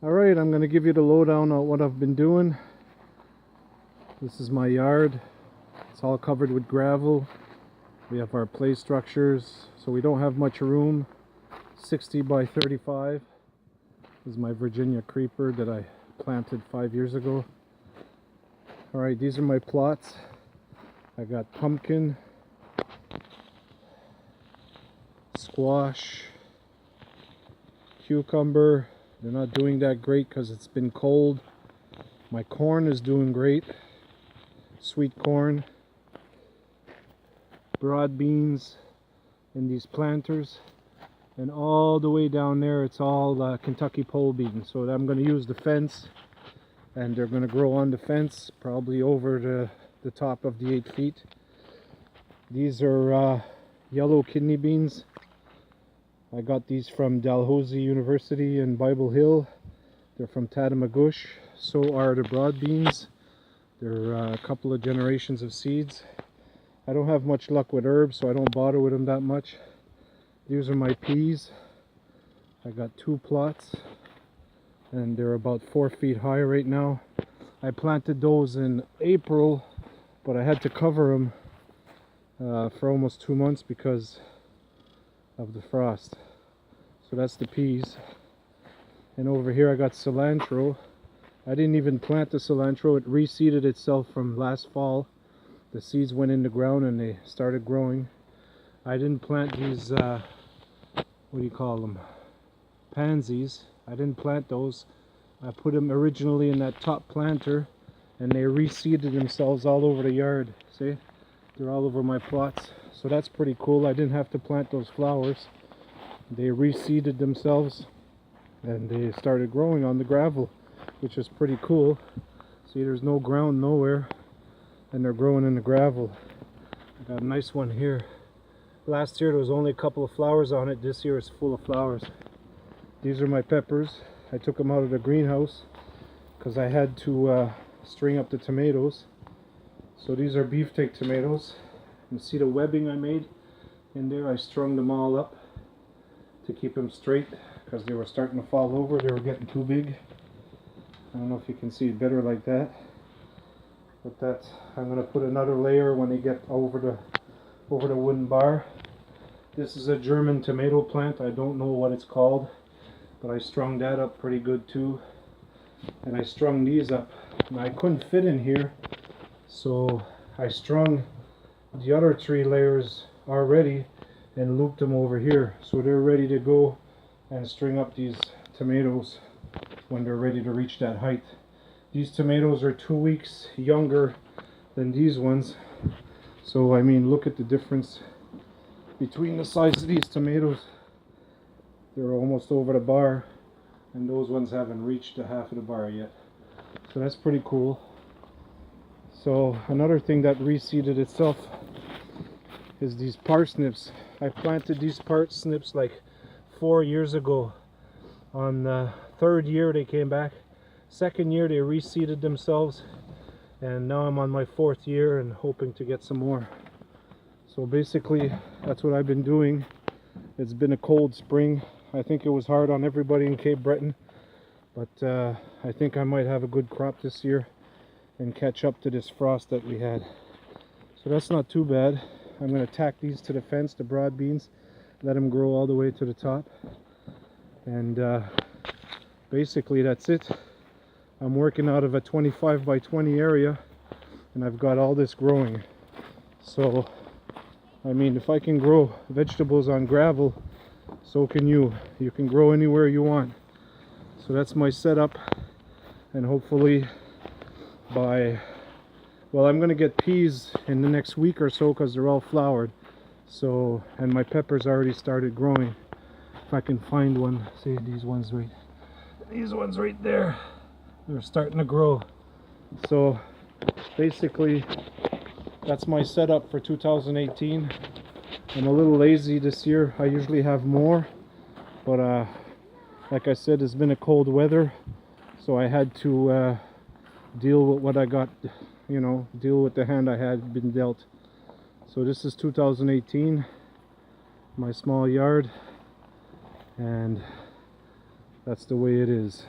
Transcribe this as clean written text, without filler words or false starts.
Alright, I'm going to give you the lowdown on what I've been doing. This is my yard. It's all covered with gravel. We have our play structures, so we don't have much room. 60 by 35. This is my Virginia creeper that I planted 5 years ago. Alright, these are my plots. I got pumpkin, squash, cucumber. They're not doing that great because it's been cold. My corn is doing great. Sweet corn, broad beans in these planters, and all the way down there it's all Kentucky pole beans. So I'm going to use the fence, and they're going to grow on the fence, probably over the top of the 8 feet. These are yellow kidney beans. I got these from Dalhousie University in Bible Hill. They're from Tatamagouche. So are the broad beans. They're a couple of generations of seeds. I don't have much luck with herbs, so I don't bother with them that much. These are my peas. I got 2 plots, and they're about 4 feet high right now. I planted those in April, but I had to cover them for almost 2 months because of the frost. So that's the peas. And over here I got cilantro. I didn't even plant the cilantro. It reseeded itself from last fall. The seeds went in the ground and they started growing. I didn't plant these what do you call them, pansies. I didn't plant those. I put them originally in that top planter, and they reseeded themselves all over the yard. See, they're all over my plots. So that's pretty cool. I didn't have to plant those flowers. They reseeded themselves and they started growing on the gravel, which is pretty cool. See, there's no ground nowhere, and they're growing in the gravel. I got a nice one here. Last year there was only a couple of flowers on it. This year it's full of flowers. These are my peppers. I took them out of the greenhouse because I had to string up the tomatoes. So these are beefsteak tomatoes. You see the webbing I made in there? I strung them all up to keep them straight because they were starting to fall over. They were getting too big. I don't know if you can see it better like that, but that I'm going to put another layer when they get over the wooden bar. This is a German tomato plant. I don't know what it's called, but I strung that up pretty good too. And I strung these up. Now I couldn't fit in here, so I strung the other 3 layers already and looped them over here, so they're ready to go and string up these tomatoes when they're ready to reach that height. These tomatoes are 2 weeks younger than these ones, so I mean, look at the difference between the size of these tomatoes. They're almost over the bar, and those ones haven't reached the half of the bar yet. So that's pretty cool. So another thing that reseeded itself is these parsnips. I planted these parsnips like 4 years ago. On the 3rd year they came back. 2nd year they reseeded themselves, and now I'm on my 4th year and hoping to get some more. So basically that's what I've been doing. It's been a cold spring. I think it was hard on everybody in Cape Breton, but I think I might have a good crop this year and catch up to this frost that we had. So that's not too bad. I'm going to tack these to the fence, the broad beans, let them grow all the way to the top, and basically that's it. I'm working out of a 25 by 20 area, and I've got all this growing. So I mean, if I can grow vegetables on gravel, so can you. You can grow anywhere you want. So that's my setup, and hopefully by, well, I'm going to get peas in the next week or so because they're all flowered. So, and my peppers already started growing. If I can find one, see these ones right there, they're starting to grow. So basically that's my setup for 2018. I'm a little lazy this year. I usually have more, but like I said, it's been a cold weather, so I had to deal with what I got, you know, deal with the hand I had been dealt. So this is 2018, my small yard, and that's the way it is.